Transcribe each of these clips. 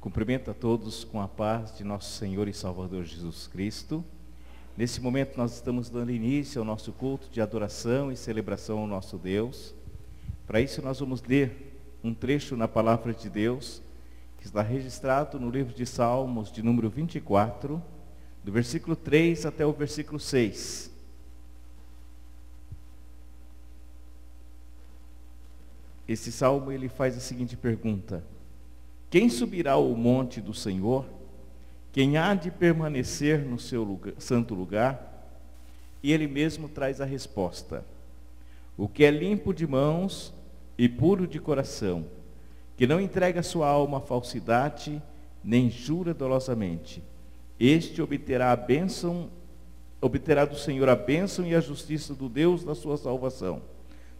Cumprimento a todos com a paz de nosso Senhor e Salvador Jesus Cristo. Nesse momento nós estamos dando início ao nosso culto de adoração e celebração ao nosso Deus. Para isso nós vamos ler um trecho na Palavra de Deus, que está registrado no livro de Salmos, de número 24, do versículo 3 até o versículo 6. Esse salmo ele faz a seguinte pergunta: quem subirá ao monte do Senhor? Quem há de permanecer no seu santo lugar? E ele mesmo traz a resposta: o que é limpo de mãos e puro de coração, que não entrega sua alma à falsidade, nem jura dolosamente, este obterá do Senhor a bênção e a justiça do Deus da sua salvação.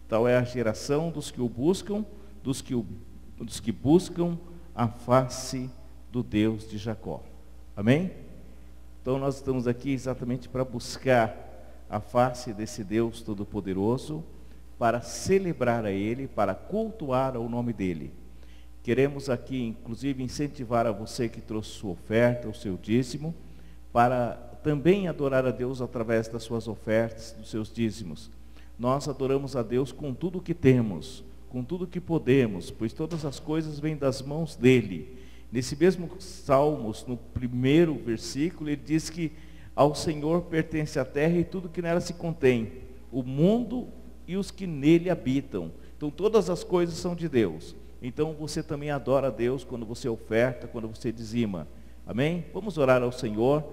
Tal é a geração dos que o buscam, dos que buscam a face do Deus de Jacó. Amém? Então nós estamos aqui exatamente para buscar a face desse Deus Todo-Poderoso, para celebrar a Ele, para cultuar ao nome dEle. Queremos aqui, inclusive, incentivar a você que trouxe sua oferta, o seu dízimo, para também adorar a Deus através das suas ofertas, dos seus dízimos. Nós adoramos a Deus com tudo o que temos, com tudo o que podemos, pois todas as coisas vêm das mãos dEle. Nesse mesmo Salmos, no primeiro versículo, ele diz que ao Senhor pertence a terra e tudo que nela se contém, o mundo e os que nele habitam. Então todas as coisas são de Deus. Então você também adora a Deus quando você oferta, quando você dizima. Amém? Vamos orar ao Senhor,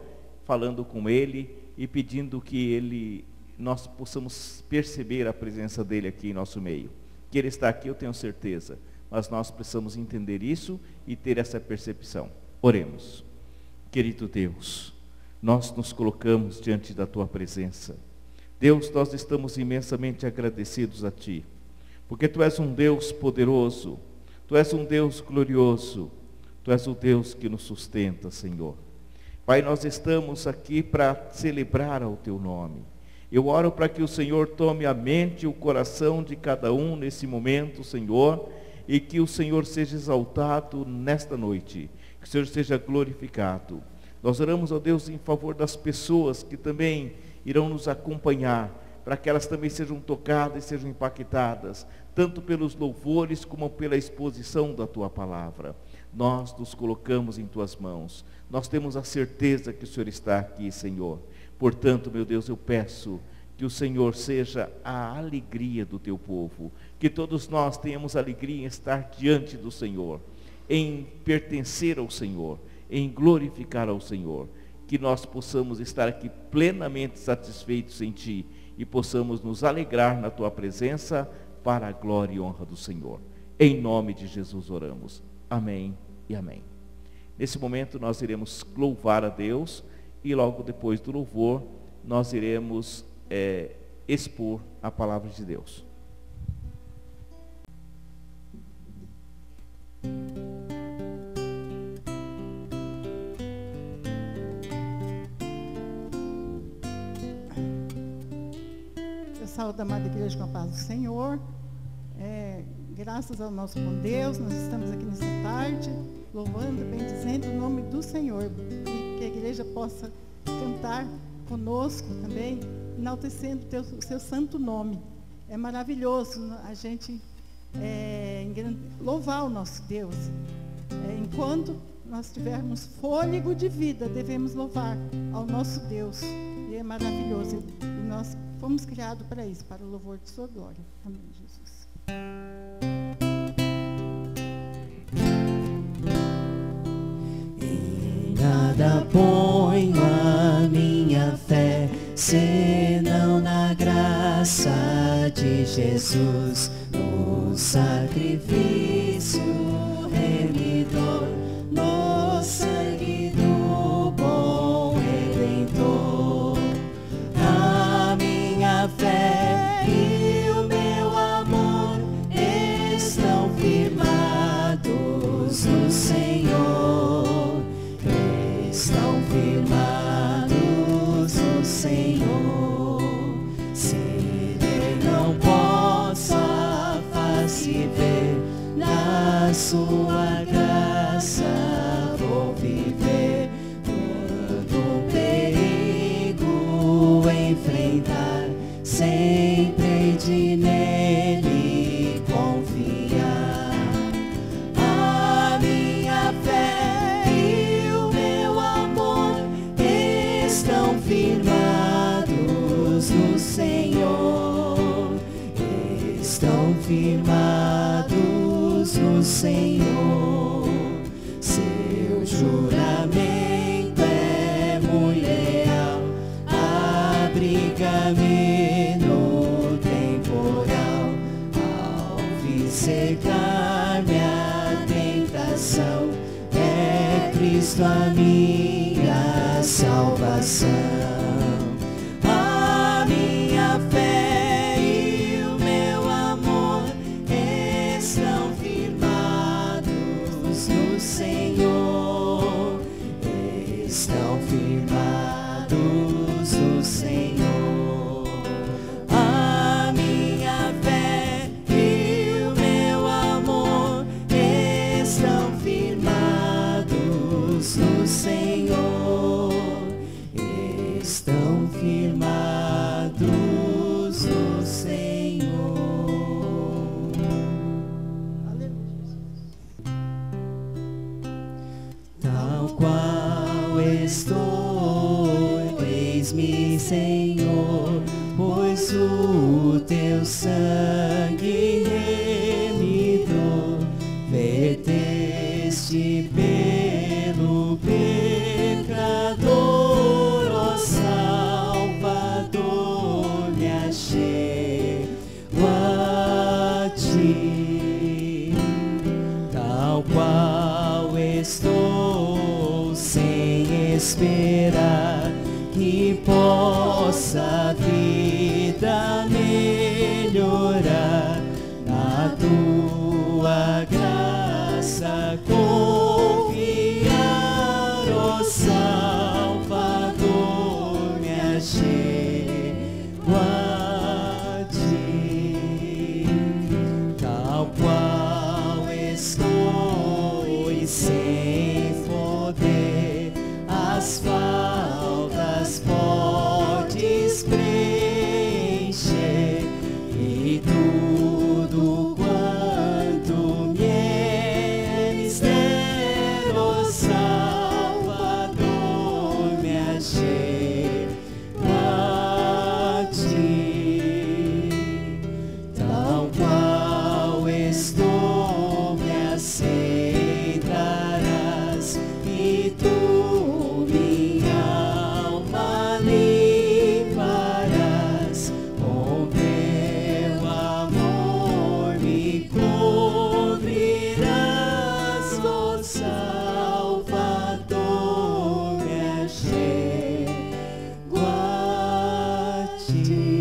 falando com Ele e pedindo que nós possamos perceber a presença dEle aqui em nosso meio. Que Ele está aqui, eu tenho certeza, mas nós precisamos entender isso e ter essa percepção. Oremos. Querido Deus, nós nos colocamos diante da Tua presença. Deus, nós estamos imensamente agradecidos a Ti, porque Tu és um Deus poderoso, Tu és um Deus glorioso, Tu és o Deus que nos sustenta, Senhor. Pai, nós estamos aqui para celebrar ao Teu nome. Eu oro para que o Senhor tome a mente e o coração de cada um nesse momento, Senhor, e que o Senhor seja exaltado nesta noite, que o Senhor seja glorificado. Nós oramos, ó Deus, em favor das pessoas que também irão nos acompanhar, para que elas também sejam tocadas e sejam impactadas, tanto pelos louvores como pela exposição da Tua palavra. Nós nos colocamos em Tuas mãos, nós temos a certeza que o Senhor está aqui, Senhor. Portanto, meu Deus, eu peço que o Senhor seja a alegria do Teu povo, que todos nós tenhamos alegria em estar diante do Senhor, em pertencer ao Senhor, em glorificar ao Senhor, que nós possamos estar aqui plenamente satisfeitos em Ti e possamos nos alegrar na Tua presença para a glória e honra do Senhor. Em nome de Jesus oramos. Amém e amém. Nesse momento nós iremos louvar a Deus e logo depois do louvor nós iremos expor a palavra de Deus. Eu saúdo a amada igreja com a paz do Senhor. Graças ao nosso bom Deus, nós estamos aqui nessa tarde, louvando, bendizendo o nome do Senhor, e que a igreja possa cantar conosco também, enaltecendo o seu santo nome. É maravilhoso a gente louvar o nosso Deus. Enquanto nós tivermos fôlego de vida, devemos louvar ao nosso Deus. E é maravilhoso. E nós fomos criados para isso, para o louvor de sua glória. Amém, Jesus. Em nada ponho a minha fé, senão na graça de Jesus, no sacrifício remidor, no sangue do bom Redentor. A minha fé e o meu amor estão firmados no Senhor, estão firmados no Senhor. Se Ele não possa face ver, na sua graça sempre hei de nele confiar. A minha fé e o meu amor estão firmados no Senhor, estão firmados no Senhor. Seu juramento é muito leal, abriga-me no temporal, ao vir cercar-me a tentação, é Cristo a minha salvação. A minha fé e o meu amor estão firmados no Senhor, estão firmados no Senhor. A minha fé e o meu amor estão firmados no Senhor, estão firmados no Senhor. Tal qual estou, eis-me, Senhor, pois o teu sangue remidor verteste pelo pecador, ó Salvador, me achego a ti. Tal qual estou, sem esperar que possa a vida melhorar, na tua graça confiar, ó Salvador, me achego a ti. Tal qual estou e sem poder, as faltas podes preencher, e tudo quanto me é mister, ó Salvador, me achego a ti. Tal qual estou, me aceitarás, e tu minha alma limparás, com teu amor me cobrirás, ó Salvador, me achego a ti.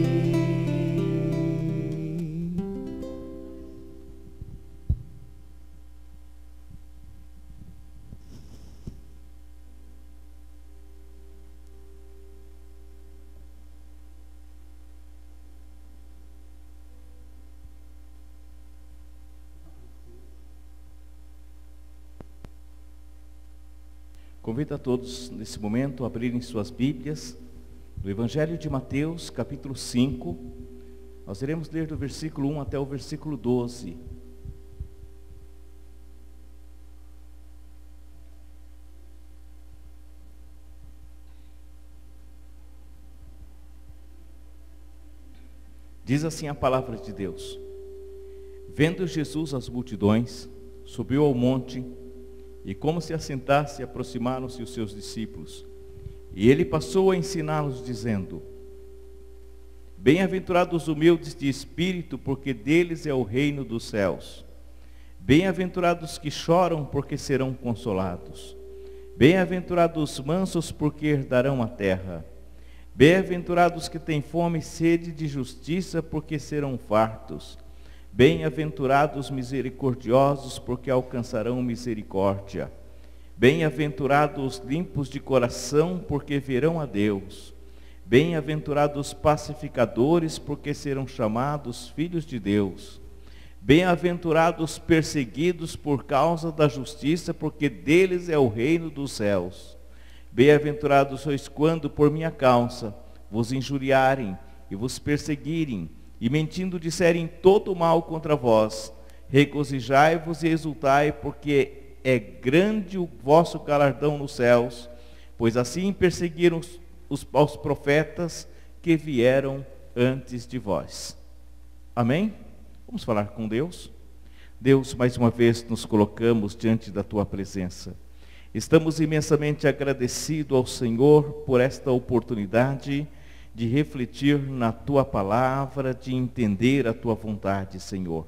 Convido a todos, nesse momento, a abrirem suas Bíblias do Evangelho de Mateus, capítulo 5. Nós iremos ler do versículo 1 até o versículo 12. Diz assim a palavra de Deus: Vendo Jesus as multidões, subiu ao monte, e como se assentasse, aproximaram-se os seus discípulos. E ele passou a ensiná-los, dizendo: Bem-aventurados os humildes de espírito, porque deles é o reino dos céus. Bem-aventurados que choram, porque serão consolados. Bem-aventurados os mansos, porque herdarão a terra. Bem-aventurados que têm fome e sede de justiça, porque serão fartos. Bem-aventurados misericordiosos, porque alcançarão misericórdia. Bem-aventurados limpos de coração, porque verão a Deus. Bem-aventurados pacificadores, porque serão chamados filhos de Deus. Bem-aventurados perseguidos por causa da justiça, porque deles é o reino dos céus. Bem-aventurados sois quando, por minha causa, vos injuriarem e vos perseguirem, e mentindo disserem todo mal contra vós, regozijai-vos e exultai, porque é grande o vosso galardão nos céus, pois assim perseguiram os profetas que vieram antes de vós. Amém? Vamos falar com Deus? Deus, mais uma vez nos colocamos diante da tua presença. Estamos imensamente agradecidos ao Senhor por esta oportunidade de refletir na tua palavra, de entender a tua vontade, Senhor.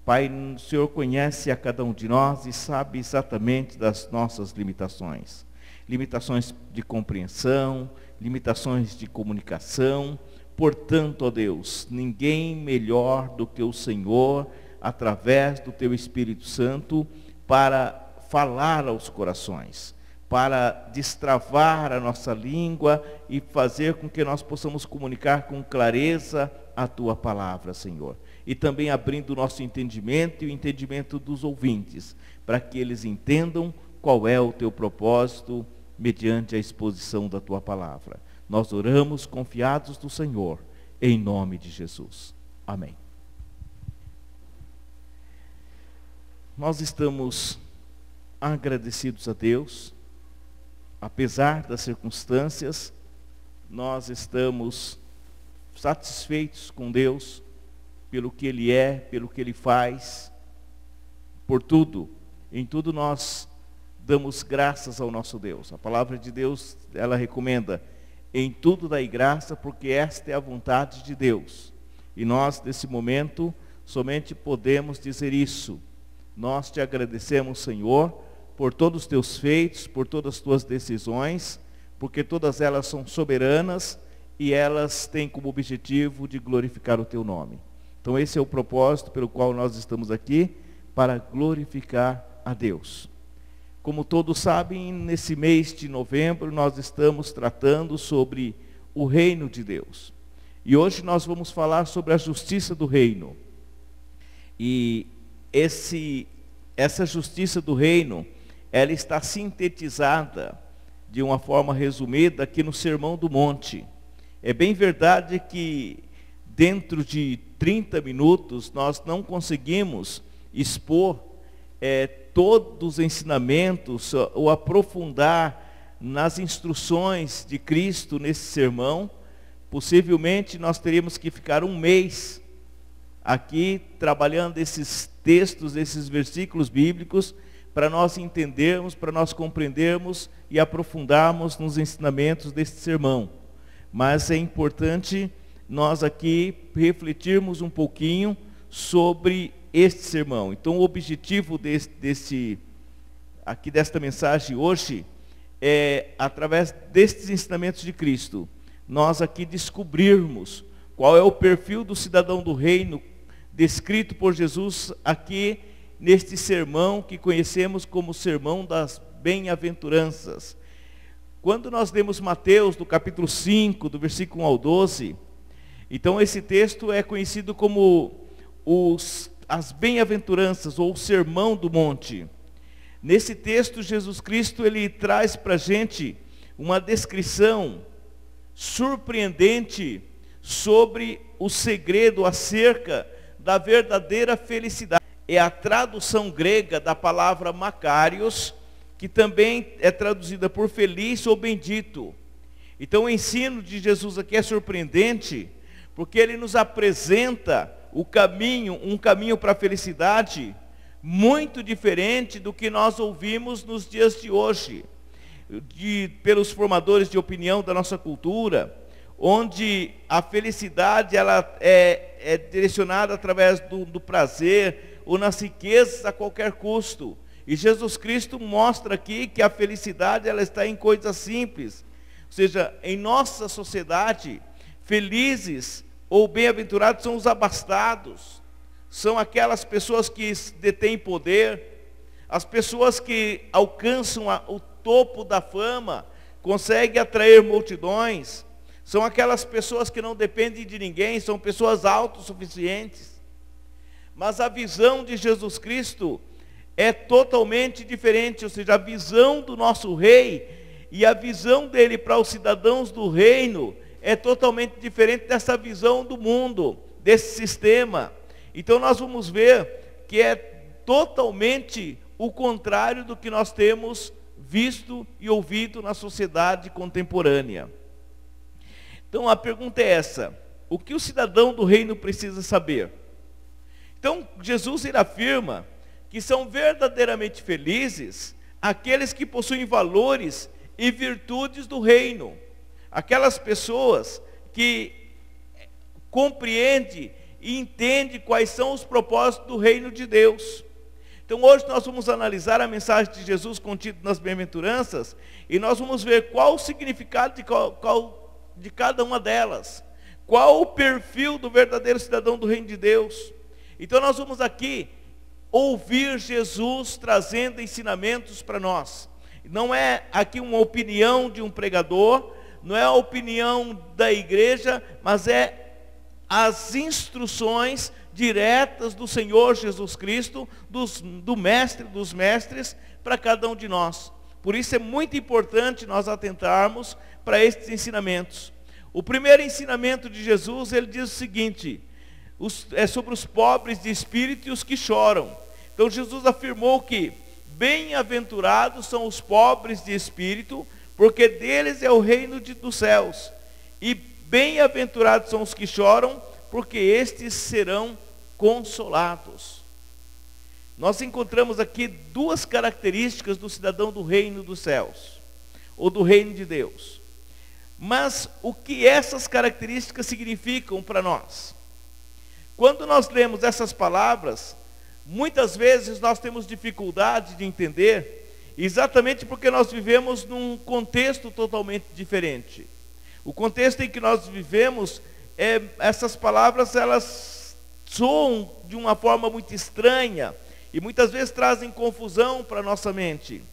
Pai, o Senhor conhece a cada um de nós e sabe exatamente das nossas limitações. Limitações de compreensão, limitações de comunicação. Portanto, ó Deus, ninguém melhor do que o Senhor, através do teu Espírito Santo, para falar aos corações, para destravar a nossa língua e fazer com que nós possamos comunicar com clareza a tua palavra, Senhor. E também abrindo o nosso entendimento e o entendimento dos ouvintes, para que eles entendam qual é o teu propósito mediante a exposição da tua palavra. Nós oramos confiados do Senhor, em nome de Jesus. Amém. Nós estamos agradecidos a Deus, apesar das circunstâncias, nós estamos satisfeitos com Deus, pelo que Ele é, pelo que Ele faz, por tudo. Em tudo nós damos graças ao nosso Deus. A palavra de Deus, ela recomenda, em tudo dai graça, porque esta é a vontade de Deus. E nós, nesse momento, somente podemos dizer isso. Nós te agradecemos, Senhor, por todos os teus feitos, por todas as tuas decisões, porque todas elas são soberanas e elas têm como objetivo de glorificar o teu nome. Então esse é o propósito pelo qual nós estamos aqui, para glorificar a Deus. Como todos sabem, nesse mês de novembro nós estamos tratando sobre o reino de Deus. E hoje nós vamos falar sobre a justiça do reino. E essa justiça do reino, ela está sintetizada de uma forma resumida aqui no Sermão do Monte. É bem verdade que dentro de 30 minutos nós não conseguimos expor todos os ensinamentos ou aprofundar nas instruções de Cristo nesse sermão. Possivelmente nós teríamos que ficar um mês aqui trabalhando esses textos, esses versículos bíblicos, para nós entendermos, para nós compreendermos e aprofundarmos nos ensinamentos deste sermão. Mas é importante nós aqui refletirmos um pouquinho sobre este sermão. Então o objetivo desta mensagem hoje é, através destes ensinamentos de Cristo, nós aqui descobrirmos qual é o perfil do cidadão do reino descrito por Jesus aqui neste sermão que conhecemos como o Sermão das Bem-aventuranças. Quando nós lemos Mateus, do capítulo 5, do versículo 1 ao 12, então esse texto é conhecido como as Bem-aventuranças, ou o Sermão do Monte. Nesse texto, Jesus Cristo, ele traz para a gente uma descrição surpreendente sobre o segredo acerca da verdadeira felicidade. É a tradução grega da palavra Makarios, que também é traduzida por feliz ou bendito. Então o ensino de Jesus aqui é surpreendente, porque ele nos apresenta um caminho para a felicidade muito diferente do que nós ouvimos nos dias de hoje, pelos formadores de opinião da nossa cultura, onde a felicidade ela é direcionada através do prazer ou nas riquezas a qualquer custo. E Jesus Cristo mostra aqui que a felicidade ela está em coisas simples. Ou seja, em nossa sociedade, felizes ou bem-aventurados são os abastados, são aquelas pessoas que detêm poder, as pessoas que alcançam o topo da fama, conseguem atrair multidões, são aquelas pessoas que não dependem de ninguém, são pessoas autossuficientes. Mas a visão de Jesus Cristo é totalmente diferente, ou seja, a visão do nosso rei e a visão dele para os cidadãos do reino é totalmente diferente dessa visão do mundo, desse sistema. Então nós vamos ver que é totalmente o contrário do que nós temos visto e ouvido na sociedade contemporânea. Então a pergunta é essa: o que o cidadão do reino precisa saber? Então Jesus ele afirma que são verdadeiramente felizes aqueles que possuem valores e virtudes do reino, aquelas pessoas que compreendem e entendem quais são os propósitos do reino de Deus. Então hoje nós vamos analisar a mensagem de Jesus contida nas bem-aventuranças e nós vamos ver qual o significado de cada uma delas, qual o perfil do verdadeiro cidadão do reino de Deus. Então nós vamos aqui ouvir Jesus trazendo ensinamentos para nós. Não é aqui uma opinião de um pregador, não é a opinião da igreja, mas é as instruções diretas do Senhor Jesus Cristo, do Mestre dos Mestres, para cada um de nós. Por isso é muito importante nós atentarmos para estes ensinamentos. O primeiro ensinamento de Jesus, ele diz o seguinte, é sobre os pobres de espírito e os que choram. Então Jesus afirmou que bem-aventurados são os pobres de espírito, porque deles é o reino dos céus. E bem-aventurados são os que choram, porque estes serão consolados. Nós encontramos aqui duas características do cidadão do reino dos céus, ou do reino de Deus. Mas o que essas características significam para nós? Quando nós lemos essas palavras, muitas vezes nós temos dificuldade de entender, exatamente porque nós vivemos num contexto totalmente diferente. O contexto em que nós vivemos, essas palavras elas soam de uma forma muito estranha e muitas vezes trazem confusão para a nossa mente.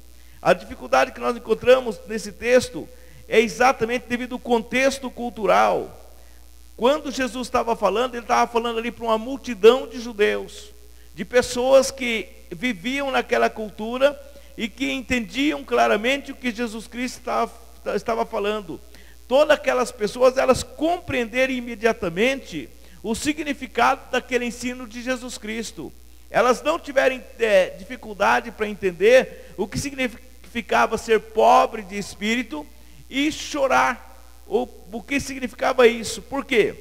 A dificuldade que nós encontramos nesse texto é exatamente devido ao contexto cultural. Quando Jesus estava falando, ele estava falando ali para uma multidão de judeus, de pessoas que viviam naquela cultura e que entendiam claramente o que Jesus Cristo estava falando. Todas aquelas pessoas, elas compreenderam imediatamente o significado daquele ensino de Jesus Cristo. Elas não tiveram dificuldade para entender o que significava ser pobre de espírito e chorar. O que significava isso? Por quê?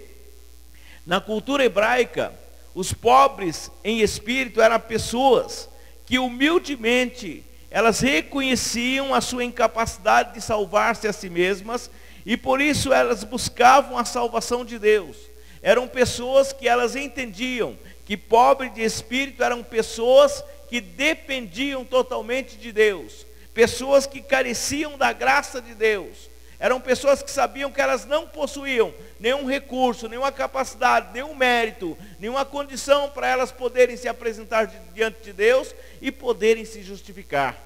Na cultura hebraica, os pobres em espírito eram pessoas que humildemente elas reconheciam a sua incapacidade de salvar-se a si mesmas e por isso elas buscavam a salvação de Deus. Eram pessoas que elas entendiam que pobres de espírito eram pessoas que dependiam totalmente de Deus, pessoas que careciam da graça de Deus. Eram pessoas que sabiam que elas não possuíam nenhum recurso, nenhuma capacidade, nenhum mérito, nenhuma condição para elas poderem se apresentar diante de Deus e poderem se justificar.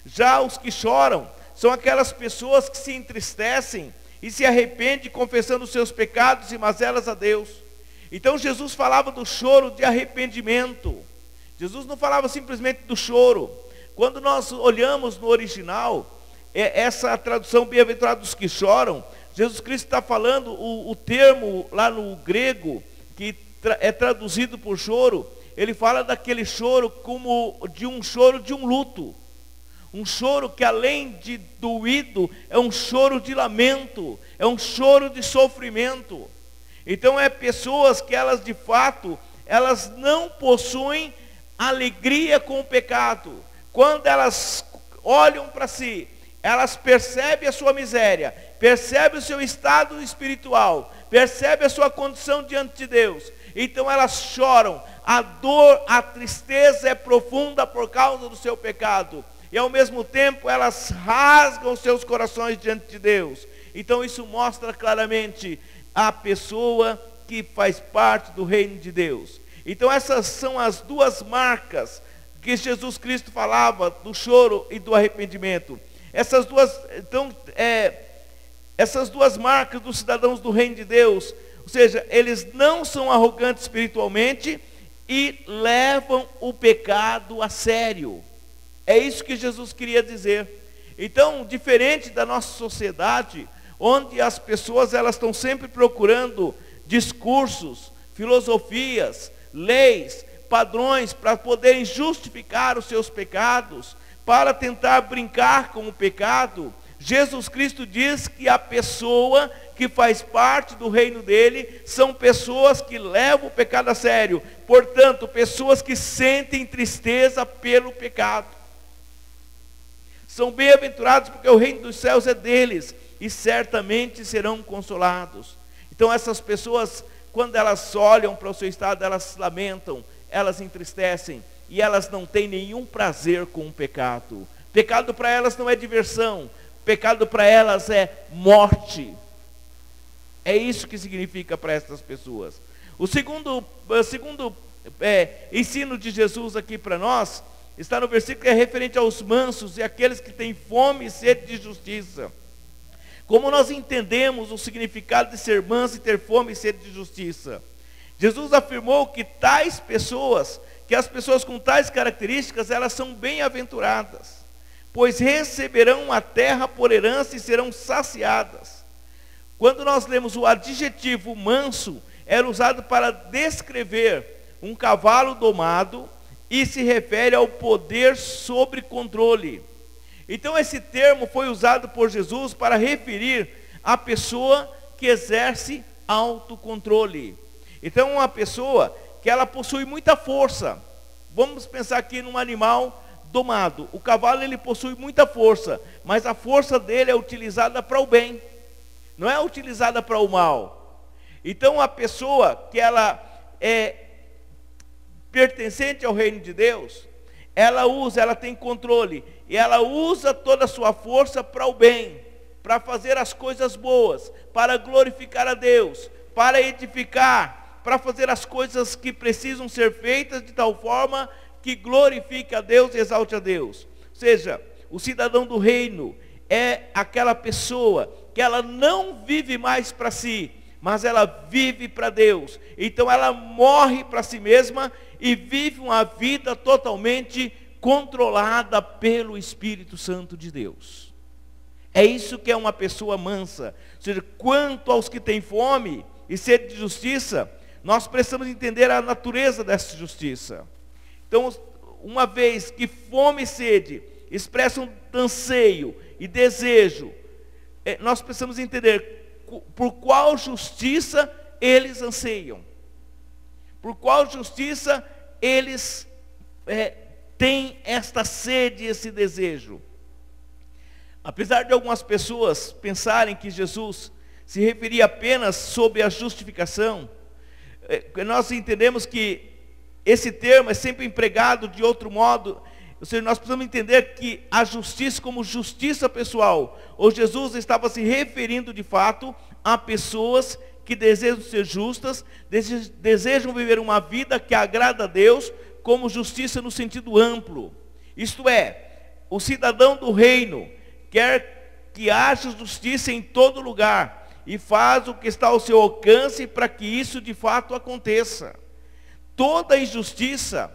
Já os que choram são aquelas pessoas que se entristecem e se arrependem confessando os seus pecados e mazelas a Deus. Então Jesus falava do choro de arrependimento. Jesus não falava simplesmente do choro. Quando nós olhamos no original, essa tradução bem-aventurados que choram, Jesus Cristo está falando, o termo lá no grego, que é traduzido por choro, ele fala daquele choro como de um choro de um luto. Um choro que além de doído, é um choro de lamento, é um choro de sofrimento. Então é pessoas que elas de fato, elas não possuem alegria com o pecado. Quando elas olham para si, elas percebem a sua miséria, percebem o seu estado espiritual, percebem a sua condição diante de Deus. Então elas choram, a dor, a tristeza é profunda por causa do seu pecado. E ao mesmo tempo elas rasgam os seus corações diante de Deus. Então isso mostra claramente a pessoa que faz parte do reino de Deus. Então essas são as duas marcas que Jesus Cristo falava, do choro e do arrependimento. Essas duas marcas dos cidadãos do reino de Deus, ou seja, eles não são arrogantes espiritualmente e levam o pecado a sério. É isso que Jesus queria dizer. Então, diferente da nossa sociedade, onde as pessoas elas estão sempre procurando discursos, filosofias, leis, padrões para poderem justificar os seus pecados, para tentar brincar com o pecado. Jesus Cristo diz que a pessoa que faz parte do reino dele são pessoas que levam o pecado a sério, portanto, pessoas que sentem tristeza pelo pecado. São bem-aventurados porque o reino dos céus é deles e certamente serão consolados. Então essas pessoas, quando elas olham para o seu estado, elas se lamentam, elas entristecem e elas não têm nenhum prazer com o pecado. Pecado para elas não é diversão, pecado para elas é morte. É isso que significa para essas pessoas. O segundo ensino de Jesus aqui para nós está no versículo que é referente aos mansos e aqueles que têm fome e sede de justiça. Como nós entendemos o significado de ser manso e ter fome e sede de justiça? Jesus afirmou que tais pessoas, que as pessoas com tais características, elas são bem-aventuradas, pois receberão a terra por herança e serão saciadas. Quando nós lemos o adjetivo manso, era usado para descrever um cavalo domado e se refere ao poder sobre controle. Então esse termo foi usado por Jesus para referir a pessoa que exerce autocontrole. Então uma pessoa que ela possui muita força. Vamos pensar aqui num animal domado. O cavalo ele possui muita força, mas a força dele é utilizada para o bem, não é utilizada para o mal. Então a pessoa que ela é pertencente ao reino de Deus, ela tem controle, e ela usa toda a sua força para o bem, para fazer as coisas boas, para glorificar a Deus, para edificar, para fazer as coisas que precisam ser feitas de tal forma que glorifique a Deus e exalte a Deus. Ou seja, o cidadão do reino é aquela pessoa que ela não vive mais para si, mas ela vive para Deus. Então ela morre para si mesma e vive uma vida totalmente controlada pelo Espírito Santo de Deus. É isso que é uma pessoa mansa. Ou seja, quanto aos que têm fome e sede de justiça, nós precisamos entender a natureza dessa justiça. Então, uma vez que fome e sede expressam anseio e desejo, nós precisamos entender por qual justiça eles anseiam, por qual justiça eles têm esta sede, esse desejo. Apesar de algumas pessoas pensarem que Jesus se referia apenas sobre a justificação, nós entendemos que esse termo é sempre empregado de outro modo. Ou seja, nós precisamos entender que a justiça como justiça pessoal, ou Jesus estava se referindo de fato a pessoas que desejam ser justas, desejam viver uma vida que agrada a Deus, como justiça no sentido amplo. Isto é, o cidadão do reino quer que haja justiça em todo lugar e faz o que está ao seu alcance para que isso de fato aconteça. Toda injustiça,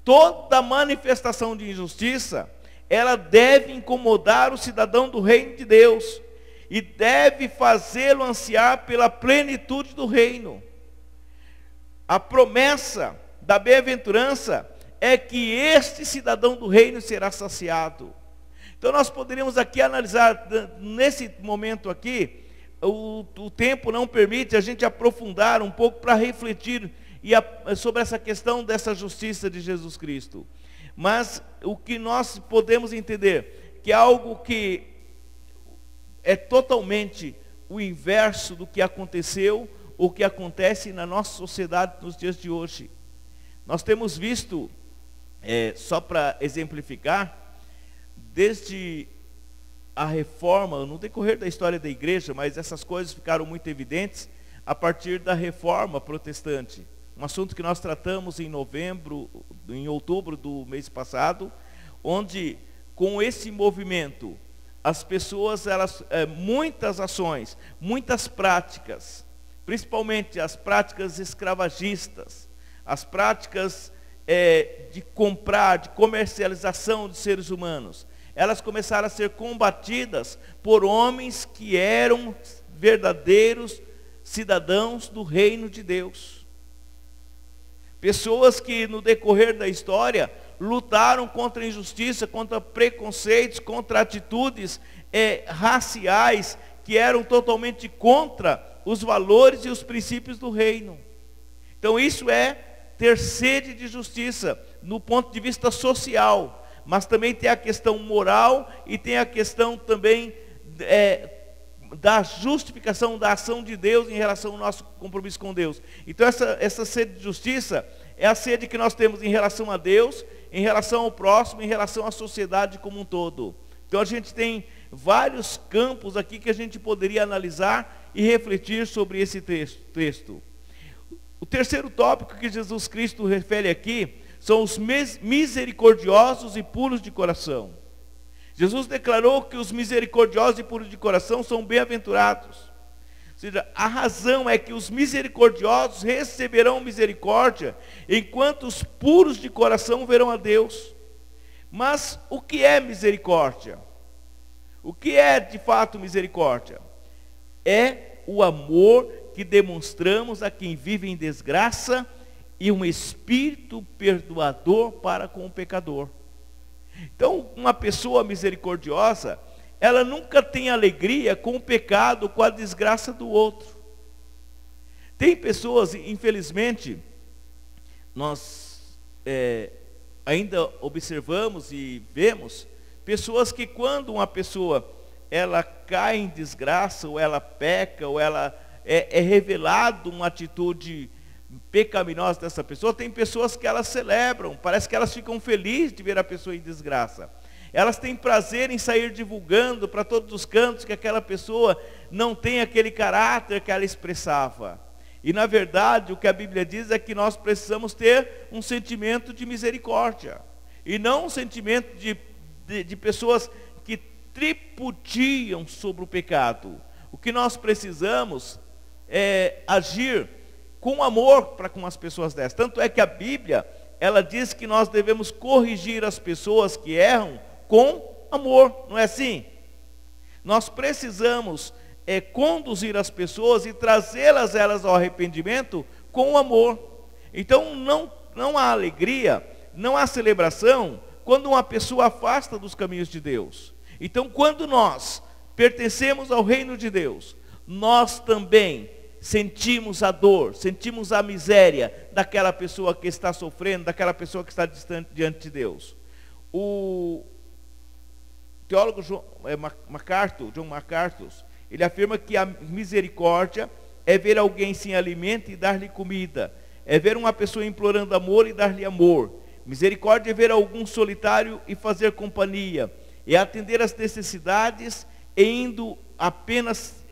toda manifestação de injustiça, ela deve incomodar o cidadão do reino de Deus e deve fazê-lo ansiar pela plenitude do reino. A promessa da bem-aventurança é que este cidadão do reino será saciado. Então nós poderíamos aqui analisar, nesse momento aqui, o tempo não permite a gente aprofundar um pouco para refletir sobre essa questão dessa justiça de Jesus Cristo. Mas o que nós podemos entender, que é algo que é totalmente o inverso do que aconteceu, ou que acontece na nossa sociedade nos dias de hoje. Nós temos visto, só para exemplificar, desde a reforma, no decorrer da história da igreja, mas essas coisas ficaram muito evidentes a partir da reforma protestante. Um assunto que nós tratamos em outubro do mês passado, onde com esse movimento, as pessoas, muitas ações, muitas práticas, principalmente as práticas escravagistas, as práticas de comprar, de comercialização de seres humanos, elas começaram a ser combatidas por homens que eram verdadeiros cidadãos do reino de Deus. Pessoas que no decorrer da história lutaram contra a injustiça, contra preconceitos, contra atitudes raciais que eram totalmente contra os valores e os princípios do reino. Então isso é ter sede de justiça no ponto de vista social, mas também tem a questão moral e tem a questão também da justificação da ação de Deus em relação ao nosso compromisso com Deus. Então essa sede de justiça é a sede que nós temos em relação a Deus, em relação ao próximo, em relação à sociedade como um todo. Então a gente tem vários campos aqui que a gente poderia analisar e refletir sobre esse texto. O terceiro tópico que Jesus Cristo refere aqui são os misericordiosos e puros de coração. Jesus declarou que os misericordiosos e puros de coração são bem-aventurados. Ou seja, a razão é que os misericordiosos receberão misericórdia, enquanto os puros de coração verão a Deus. Mas o que é misericórdia? O que é de fato misericórdia? É o amor que demonstramos a quem vive em desgraça e um espírito perdoador para com o pecador. Então, uma pessoa misericordiosa, ela nunca tem alegria com o pecado, com a desgraça do outro. Tem pessoas, infelizmente, nós ainda observamos e vemos, pessoas que quando uma pessoa, ela cai em desgraça, ou ela peca, ou ela é revelado uma atitude pecaminosa dessa pessoa, tem pessoas que elas celebram, parece que elas ficam felizes de ver a pessoa em desgraça. Elas têm prazer em sair divulgando para todos os cantos que aquela pessoa não tem aquele caráter que ela expressava. E na verdade, o que a Bíblia diz é que nós precisamos ter um sentimento de misericórdia, e não um sentimento de pessoas que tripudiam sobre o pecado. O que nós precisamos é agir com amor para com as pessoas dessas. Tanto é que a Bíblia, ela diz que nós devemos corrigir as pessoas que erram com amor, não é assim? Nós precisamos conduzir as pessoas e trazê-las elas ao arrependimento com amor. Então não há alegria, não há celebração quando uma pessoa afasta dos caminhos de Deus. Então quando nós pertencemos ao reino de Deus, nós também sentimos a dor, sentimos a miséria daquela pessoa que está sofrendo, daquela pessoa que está distante diante de Deus. O teólogo John MacArthur, ele afirma que a misericórdia é ver alguém sem alimento e dar-lhe comida, é ver uma pessoa implorando amor e dar-lhe amor. Misericórdia é ver algum solitário e fazer companhia, é atender às necessidades e indo apenas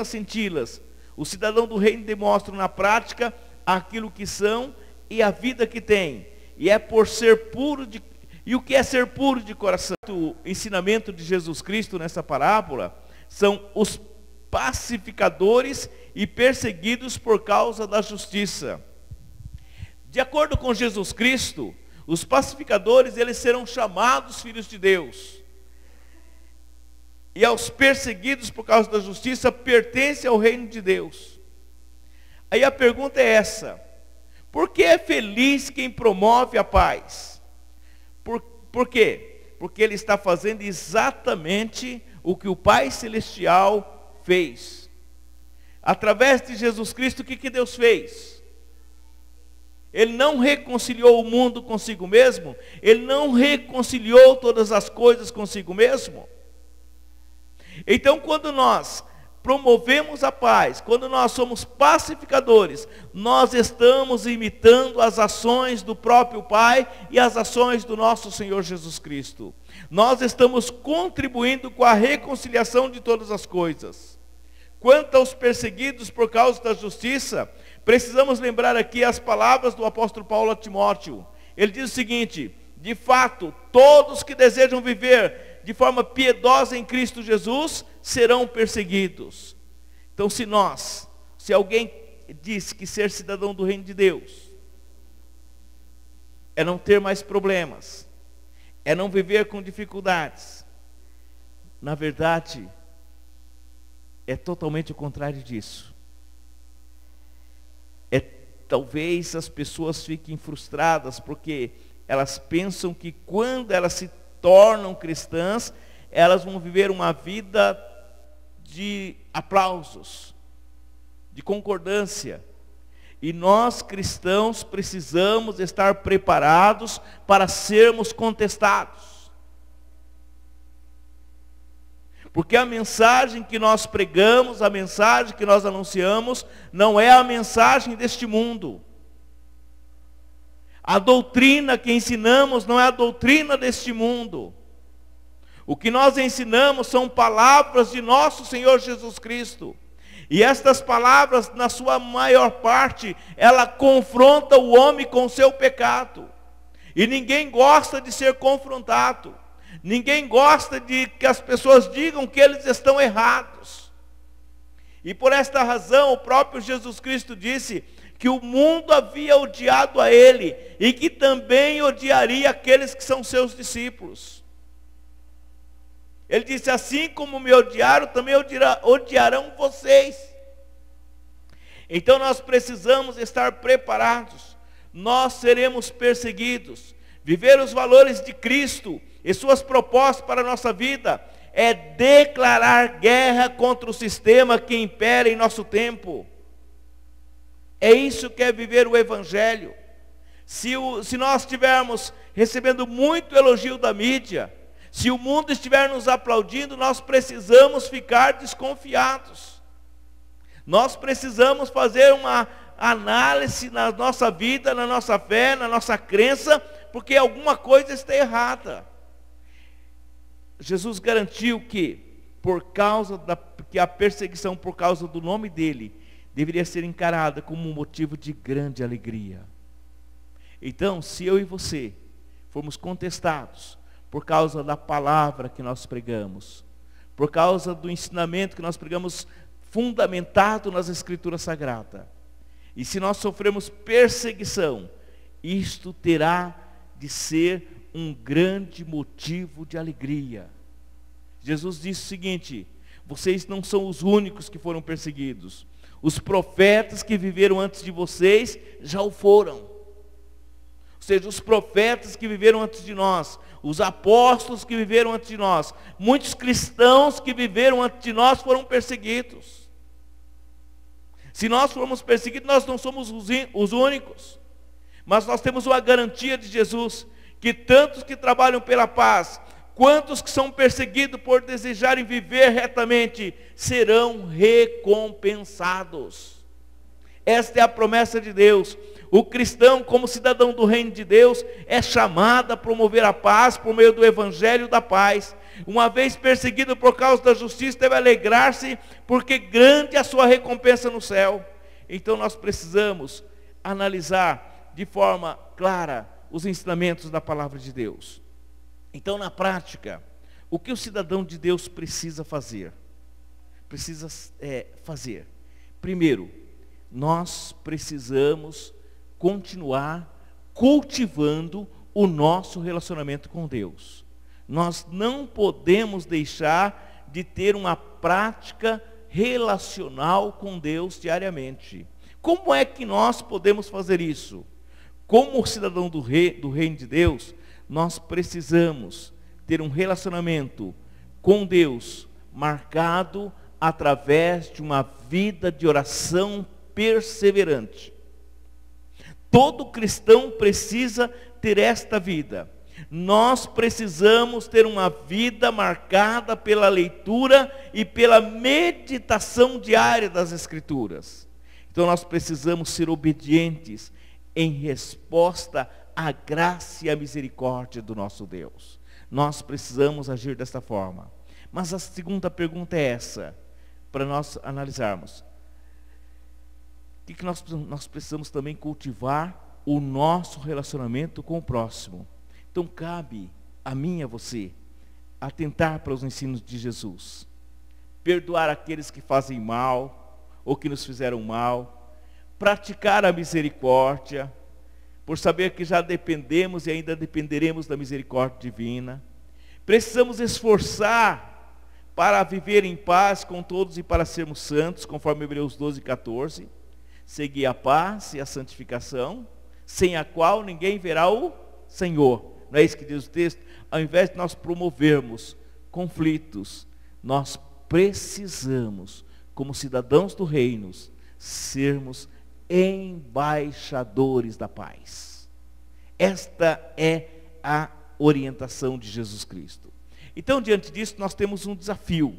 senti-las. O cidadão do reino demonstra na prática aquilo que são e a vida que tem. E é por ser puro de... E o que é ser puro de coração? O ensinamento de Jesus Cristo nessa parábola são os pacificadores e perseguidos por causa da justiça. De acordo com Jesus Cristo, os pacificadores, eles serão chamados filhos de Deus. E aos perseguidos por causa da justiça, pertence ao reino de Deus. Aí a pergunta é essa: por que é feliz quem promove a paz? Por quê? Porque ele está fazendo exatamente o que o Pai Celestial fez. Através de Jesus Cristo, o que Deus fez? Ele não reconciliou o mundo consigo mesmo? Ele não reconciliou todas as coisas consigo mesmo? Então, quando nós promovemos a paz, quando nós somos pacificadores, nós estamos imitando as ações do próprio Pai e as ações do nosso Senhor Jesus Cristo. Nós estamos contribuindo com a reconciliação de todas as coisas. Quanto aos perseguidos por causa da justiça, precisamos lembrar aqui as palavras do apóstolo Paulo a Timóteo. Ele diz o seguinte: de fato, todos que desejam viver de forma piedosa em Cristo Jesus serão perseguidos. Então, se alguém diz que ser cidadão do reino de Deus é não ter mais problemas, é não viver com dificuldades. Na verdade, é totalmente o contrário disso. Talvez as pessoas fiquem frustradas porque elas pensam que quando elas se tornam cristãs, elas vão viver uma vida de aplausos, de concordância. E nós cristãos precisamos estar preparados para sermos contestados. Porque a mensagem que nós pregamos, a mensagem que nós anunciamos, não é a mensagem deste mundo. A doutrina que ensinamos não é a doutrina deste mundo. O que nós ensinamos são palavras de nosso Senhor Jesus Cristo. E estas palavras, na sua maior parte, ela confronta o homem com o seu pecado. E ninguém gosta de ser confrontado. Ninguém gosta de que as pessoas digam que eles estão errados. E por esta razão, o próprio Jesus Cristo disse que o mundo havia odiado a ele e que também odiaria aqueles que são seus discípulos. Ele disse: assim como me odiaram, também odiarão vocês. Então nós precisamos estar preparados. Nós seremos perseguidos. Viver os valores de Cristo e suas propostas para a nossa vida é declarar guerra contra o sistema que impera em nosso tempo. É isso que é viver o Evangelho. Se nós estivermos recebendo muito elogio da mídia, se o mundo estiver nos aplaudindo, nós precisamos ficar desconfiados. Nós precisamos fazer uma análise na nossa vida, na nossa fé, na nossa crença, porque alguma coisa está errada. Jesus garantiu que que a perseguição por causa do nome dele deveria ser encarada como um motivo de grande alegria. Então, se eu e você formos contestados por causa da palavra que nós pregamos, por causa do ensinamento que nós pregamos fundamentado nas Escrituras Sagradas, e se nós sofremos perseguição, isto terá de ser um grande motivo de alegria. Jesus disse o seguinte: vocês não são os únicos que foram perseguidos. Os profetas que viveram antes de vocês já o foram. Ou seja, os profetas que viveram antes de nós, os apóstolos que viveram antes de nós, muitos cristãos que viveram antes de nós foram perseguidos. Se nós formos perseguidos, nós não somos os únicos. Mas nós temos uma garantia de Jesus, que tantos que trabalham pela paz, quantos que são perseguidos por desejarem viver retamente, serão recompensados. Esta é a promessa de Deus. O cristão, como cidadão do reino de Deus, é chamado a promover a paz por meio do evangelho da paz. Uma vez perseguido por causa da justiça, deve alegrar-se, porque grande é a sua recompensa no céu. Então nós precisamos analisar de forma clara os ensinamentos da palavra de Deus. Então, na prática, o que o cidadão de Deus precisa fazer? Primeiro, nós precisamos continuar cultivando o nosso relacionamento com Deus. Nós não podemos deixar de ter uma prática relacional com Deus diariamente. Como é que nós podemos fazer isso? Como cidadão do reino de Deus, nós precisamos ter um relacionamento com Deus marcado através de uma vida de oração perseverante. Todo cristão precisa ter esta vida. Nós precisamos ter uma vida marcada pela leitura e pela meditação diária das Escrituras. Então nós precisamos ser obedientes em resposta à graça e à misericórdia do nosso Deus. Nós precisamos agir desta forma. Mas a segunda pergunta é essa, para nós analisarmos. O que nós precisamos também cultivar o nosso relacionamento com o próximo. Então cabe a mim e a você atentar para os ensinos de Jesus. Perdoar aqueles que fazem mal ou que nos fizeram mal. Praticar a misericórdia, por saber que já dependemos e ainda dependeremos da misericórdia divina. Precisamos esforçar para viver em paz com todos e para sermos santos, conforme Hebreus 12:14. Seguir a paz e a santificação, sem a qual ninguém verá o Senhor. Não é isso que diz o texto? Ao invés de nós promovermos conflitos, nós precisamos, como cidadãos do reino, sermos embaixadores da paz. Esta é a orientação de Jesus Cristo. Então, diante disso, nós temos um desafio.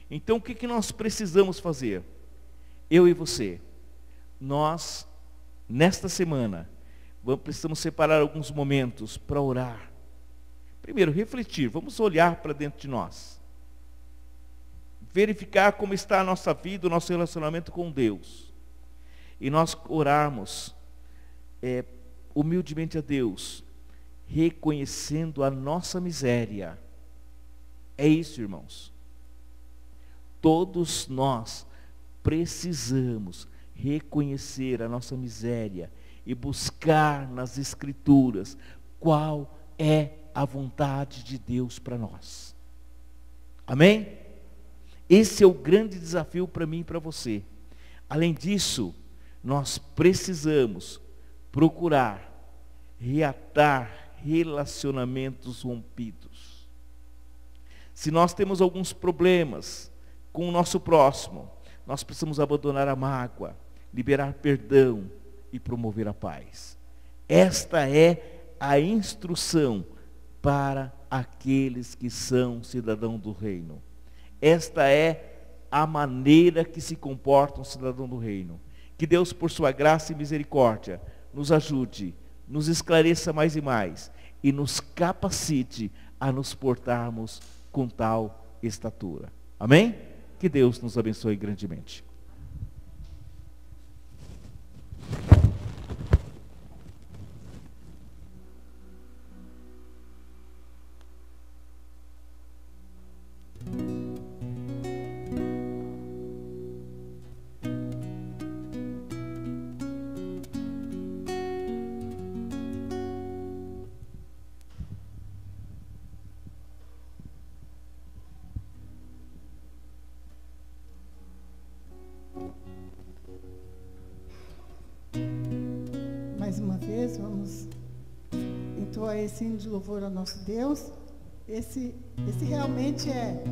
Então, o que nós precisamos fazer? Eu e você, nós, nesta semana, precisamos separar alguns momentos para orar. Primeiro, refletir, vamos olhar para dentro de nós. Verificar como está a nossa vida, o nosso relacionamento com Deus. E nós orarmos humildemente a Deus, reconhecendo a nossa miséria. É isso, irmãos. Todos nós precisamos reconhecer a nossa miséria e buscar nas Escrituras qual é a vontade de Deus para nós. Amém? Esse é o grande desafio para mim e para você. Além disso, nós precisamos procurar reatar relacionamentos rompidos. Se nós temos alguns problemas com o nosso próximo, nós precisamos abandonar a mágoa, liberar perdão e promover a paz. Esta é a instrução para aqueles que são cidadãos do reino. Esta é a maneira que se comporta um cidadão do reino. Que Deus, por sua graça e misericórdia, nos ajude, nos esclareça mais e mais e nos capacite a nos portarmos com tal estatura. Amém? Que Deus nos abençoe grandemente. Mais uma vez, vamos entoar esse hino de louvor ao nosso Deus. Esse realmente é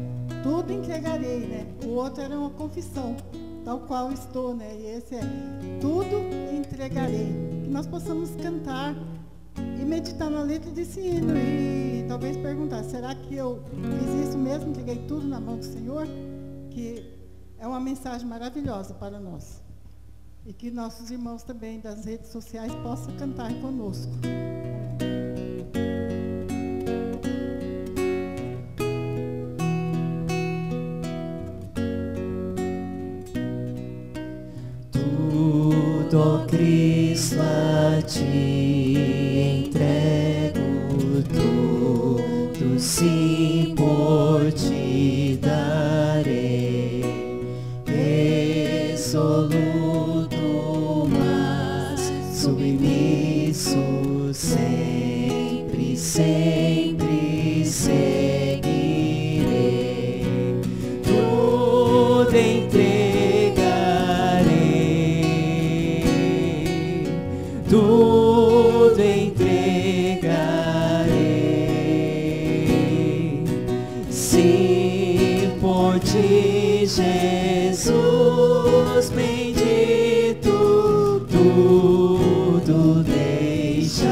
tudo entregarei, né? O outro era uma confissão, tal qual estou, né? E esse é tudo entregarei. Que nós possamos cantar e meditar na letra desse hino e talvez perguntar, será que eu fiz isso mesmo? Entreguei tudo na mão do Senhor? Que é uma mensagem maravilhosa para nós. E que nossos irmãos também das redes sociais possam cantar conosco. Tudo, ó Cristo, a ti entrego, tudo sim por ti darei, resoluto, mas submisso, sempre, sempre seguirei, tudo entregarei, tudo entregarei, sim, por ti, Jesus bendito, tudo deixarei,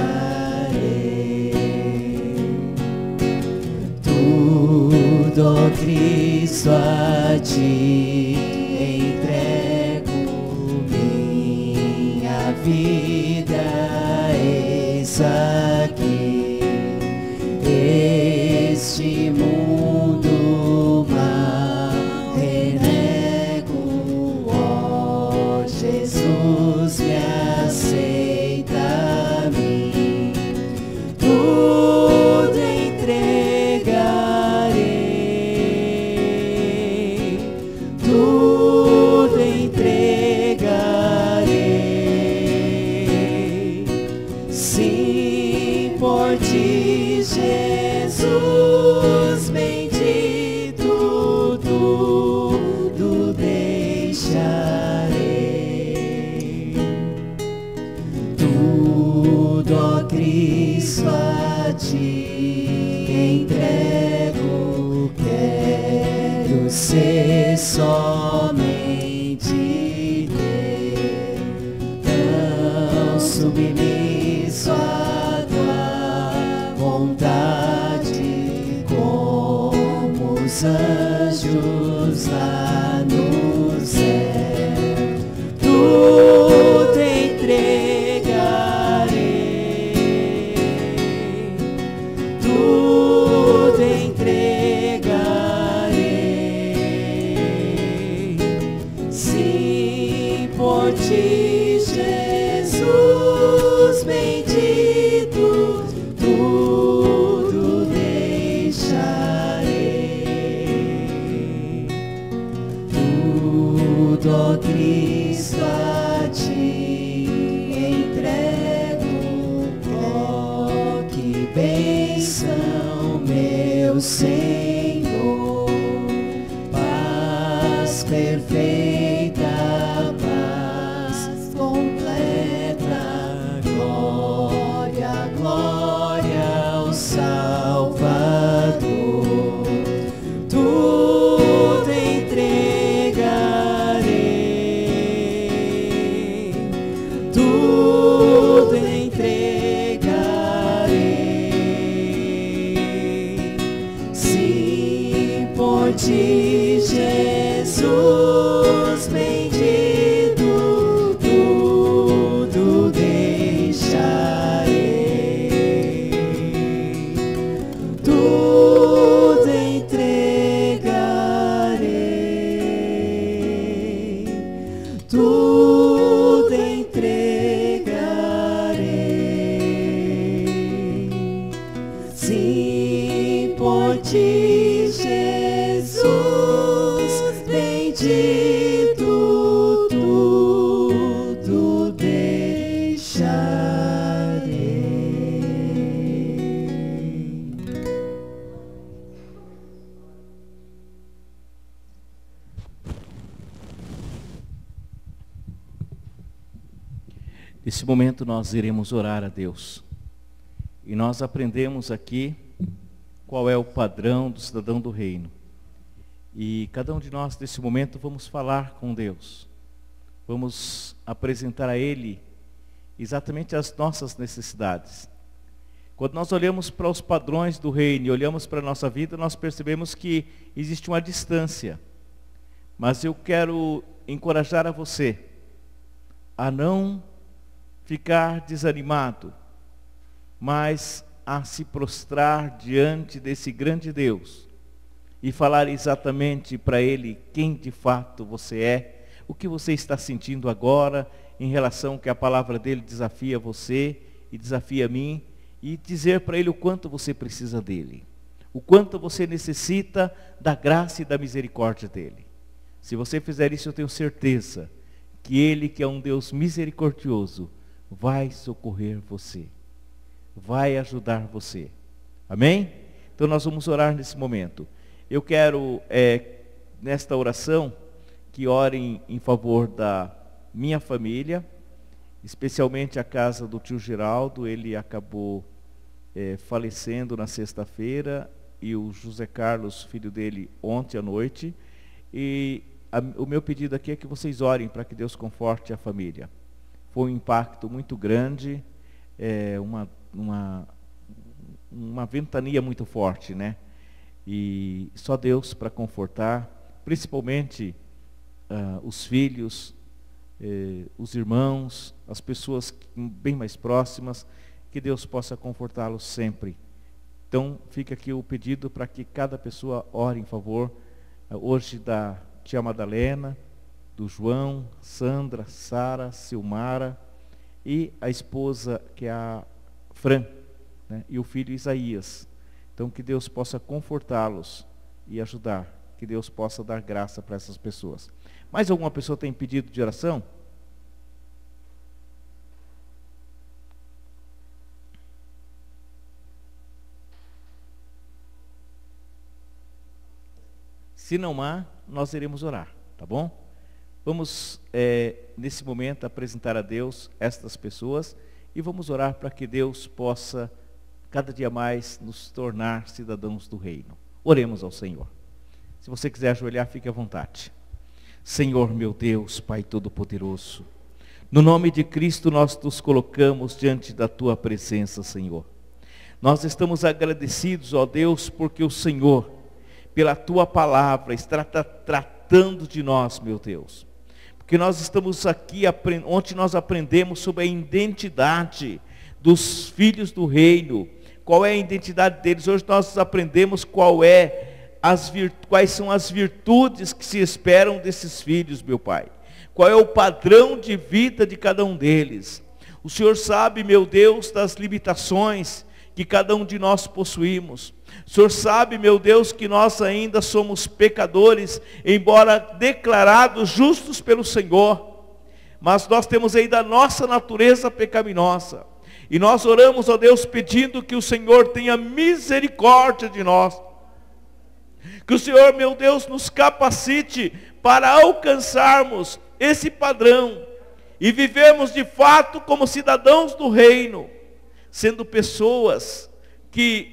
tudo, ó Cristo, a ti entrego minha vida, eis aqui, este mundo mal renego, ó Jesus, me aceita a mim, tudo entregarei, tudo entregarei, Sim, por ti, Jesus bendito, tudo deixarei. Tudo, ó Cristo, a ti entrego. Quero ser somente teu, tão submisso à tua vontade, como os anjos lá no céu. Tudo entregarei, tudo entregarei. Sim, por ti, Jesus bendito, tudo deixarei. Tudo, ó Cristo, a ti entrego. Oh, que bênção, meu Senhor. Paz perfeita, paz completa. Glória, glória ao Salvador. Tudo entregarei, tudo entregarei. Sim, por ti, Jesus bendito, tudo deixarei, tudo entregarei, tudo entregarei. Sim, por ti, Jesus bendito, tudo deixarei. Nesse momento nós iremos orar a Deus. E nós aprendemos aqui qual é o padrão do cidadão do reino. E cada um de nós, nesse momento, vamos falar com Deus. Vamos apresentar a Ele exatamente as nossas necessidades. Quando nós olhamos para os padrões do reino e olhamos para a nossa vida, nós percebemos que existe uma distância. Mas eu quero encorajar a você a não ficar desanimado, mas a se prostrar diante desse grande Deus e falar exatamente para Ele quem de fato você é, o que você está sentindo agora em relação ao que a palavra dele desafia você e desafia a mim, e dizer para Ele o quanto você precisa dele, o quanto você necessita da graça e da misericórdia dele. Se você fizer isso, eu tenho certeza que Ele, que é um Deus misericordioso, vai socorrer você, vai ajudar você. Amém? Então nós vamos orar nesse momento. Eu quero, nesta oração, que orem em favor da minha família, especialmente a casa do tio Geraldo. Ele acabou falecendo na sexta-feira, e o José Carlos, filho dele, ontem à noite. E o meu pedido aqui é que vocês orem para que Deus conforte a família. Foi um impacto muito grande, uma ventania muito forte, né? E só Deus para confortar, principalmente os filhos, os irmãos, as pessoas bem mais próximas, que Deus possa confortá-los sempre. Então fica aqui o pedido para que cada pessoa ore em favor, hoje da tia Madalena, do João, Sandra, Sara, Silmara, e a esposa, que é a Fran, né? E o filho Isaías. Então que Deus possa confortá-los e ajudar, que Deus possa dar graça para essas pessoas. Mais alguma pessoa tem pedido de oração? Se não há, nós iremos orar, tá bom? Vamos, nesse momento, apresentar a Deus estas pessoas e vamos orar para que Deus possa, cada dia mais, nos tornar cidadãos do reino. Oremos ao Senhor. Se você quiser ajoelhar, fique à vontade. Senhor meu Deus, Pai Todo-Poderoso, no nome de Cristo nós nos colocamos diante da Tua presença, Senhor. Nós estamos agradecidos, ó Deus, porque o Senhor, pela Tua palavra, está tratando de nós, meu Deus. Porque nós estamos aqui, onde nós aprendemos sobre a identidade dos filhos do reino. Qual é a identidade deles? Hoje nós aprendemos quais são as virtudes que se esperam desses filhos, meu Pai. Qual é o padrão de vida de cada um deles. O Senhor sabe, meu Deus, das limitações que cada um de nós possuímos. O Senhor sabe, meu Deus, que nós ainda somos pecadores, embora declarados justos pelo Senhor. Mas nós temos ainda a nossa natureza pecaminosa. E nós oramos, ó Deus, pedindo que o Senhor tenha misericórdia de nós. Que o Senhor, meu Deus, nos capacite para alcançarmos esse padrão e vivermos de fato como cidadãos do reino, sendo pessoas que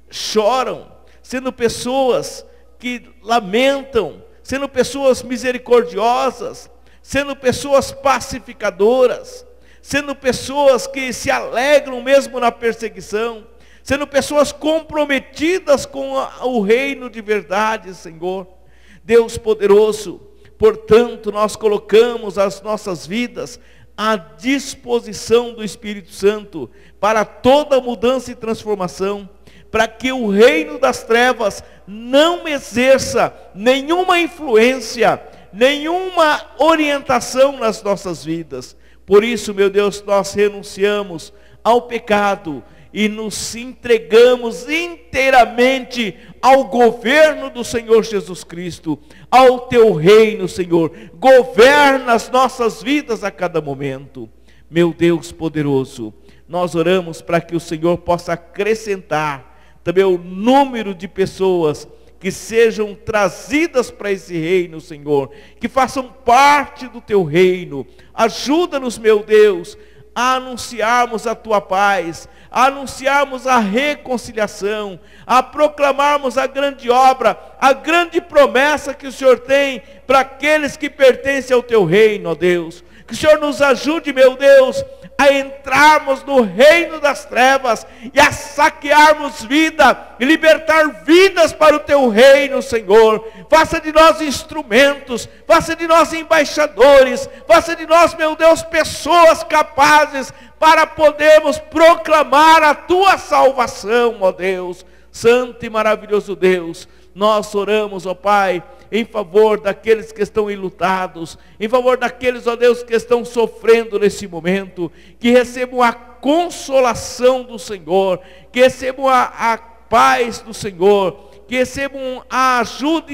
choram, sendo pessoas que lamentam, sendo pessoas misericordiosas, sendo pessoas pacificadoras, sendo pessoas que se alegram mesmo na perseguição, sendo pessoas comprometidas com o reino de verdade, Senhor. Deus poderoso, portanto, nós colocamos as nossas vidas à disposição do Espírito Santo para toda mudança e transformação, para que o reino das trevas não exerça nenhuma influência, nenhuma orientação nas nossas vidas. Por isso, meu Deus, nós renunciamos ao pecado e nos entregamos inteiramente ao governo do Senhor Jesus Cristo, ao Teu reino, Senhor. Governa as nossas vidas a cada momento. Meu Deus poderoso, nós oramos para que o Senhor possa acrescentar também o número de pessoas que sejam trazidas para esse reino, Senhor, que façam parte do Teu reino. Ajuda-nos, meu Deus, a anunciarmos a Tua paz, a anunciarmos a reconciliação, a proclamarmos a grande obra, a grande promessa que o Senhor tem para aqueles que pertencem ao Teu reino, ó Deus. Que o Senhor nos ajude, meu Deus, a entrarmos no reino das trevas e a saquearmos vida e libertar vidas para o Teu reino, Senhor. Faça de nós instrumentos, faça de nós embaixadores, faça de nós, meu Deus, pessoas capazes para podermos proclamar a Tua salvação, ó Deus. Santo e maravilhoso Deus, nós oramos, ó Pai, em favor daqueles que estão enlutados, em favor daqueles, ó Deus, que estão sofrendo nesse momento, que recebam a consolação do Senhor, que recebam a paz do Senhor, que recebam a ajuda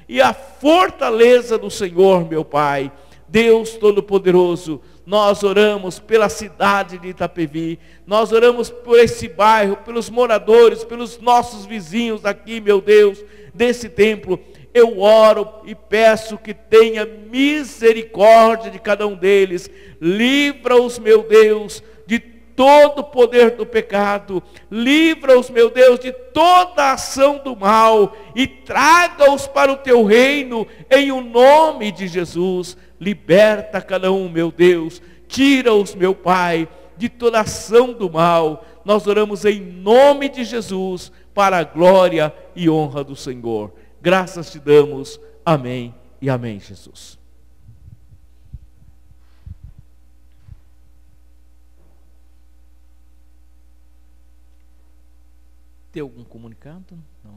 e a fortaleza do Senhor, meu Pai. Deus Todo-Poderoso, nós oramos pela cidade de Itapevi, nós oramos por esse bairro, pelos moradores, pelos nossos vizinhos aqui, meu Deus, desse templo. Eu oro e peço que tenha misericórdia de cada um deles. Livra-os, meu Deus, de todo o poder do pecado. Livra-os, meu Deus, de toda a ação do mal. E traga-os para o Teu reino, em o nome de Jesus. Liberta cada um, meu Deus. Tira-os, meu Pai, de toda ação do mal. Nós oramos em nome de Jesus, para a glória e honra do Senhor. Graças Te damos. Amém e amém, Jesus. Tem algum comunicado? Não,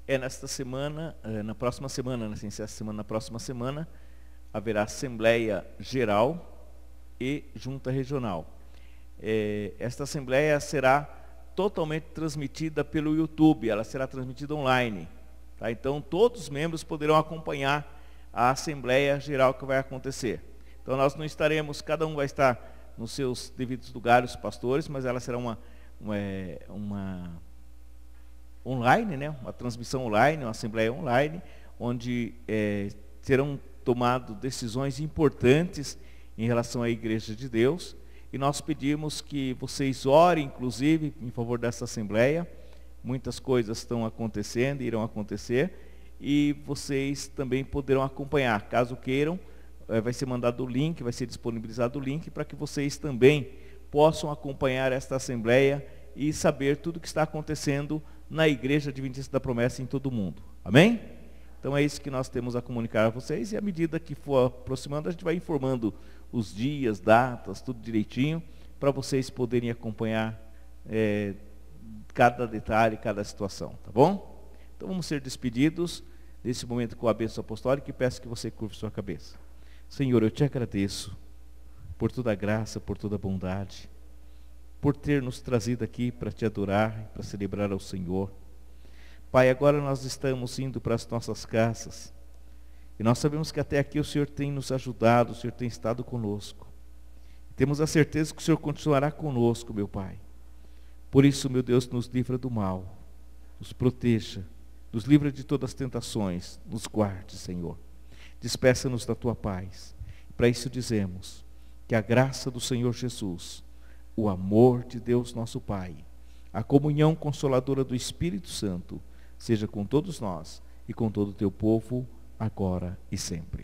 né? Nesta semana, na próxima semana, né? Essa semana, na próxima semana, haverá Assembleia Geral e Junta Regional. Esta Assembleia será totalmente transmitida pelo YouTube, ela será transmitida online. Tá? Então, todos os membros poderão acompanhar a Assembleia Geral que vai acontecer. Então, nós não estaremos, cada um vai estar nos seus devidos lugares, os pastores, mas ela será uma online, né? Uma transmissão online, uma assembleia online, onde serão tomadas decisões importantes em relação à Igreja de Deus. E nós pedimos que vocês orem, inclusive, em favor dessa assembleia. Muitas coisas estão acontecendo, irão acontecer, e vocês também poderão acompanhar. Caso queiram, vai ser mandado o link, vai ser disponibilizado o link para que vocês também possam acompanhar esta assembleia e saber tudo o que está acontecendo na Igreja Adventista da Promessa em todo o mundo. Amém? Então é isso que nós temos a comunicar a vocês, e à medida que for aproximando, a gente vai informando os dias, datas, tudo direitinho, para vocês poderem acompanhar cada detalhe, cada situação, tá bom? Então vamos ser despedidos nesse momento com a bênção apostólica, e peço que você curve sua cabeça. Senhor, eu te agradeço por toda a graça, por toda a bondade, por ter nos trazido aqui para te adorar, para celebrar ao Senhor. Pai, agora nós estamos indo para as nossas casas, e nós sabemos que até aqui o Senhor tem nos ajudado, o Senhor tem estado conosco. Temos a certeza que o Senhor continuará conosco, meu Pai. Por isso, meu Deus, nos livra do mal, nos proteja, nos livra de todas as tentações, nos guarde, Senhor. Despeça-nos da tua paz. Para isso dizemos que a graça do Senhor Jesus, o amor de Deus nosso Pai, a comunhão consoladora do Espírito Santo, seja com todos nós e com todo o teu povo, agora e sempre.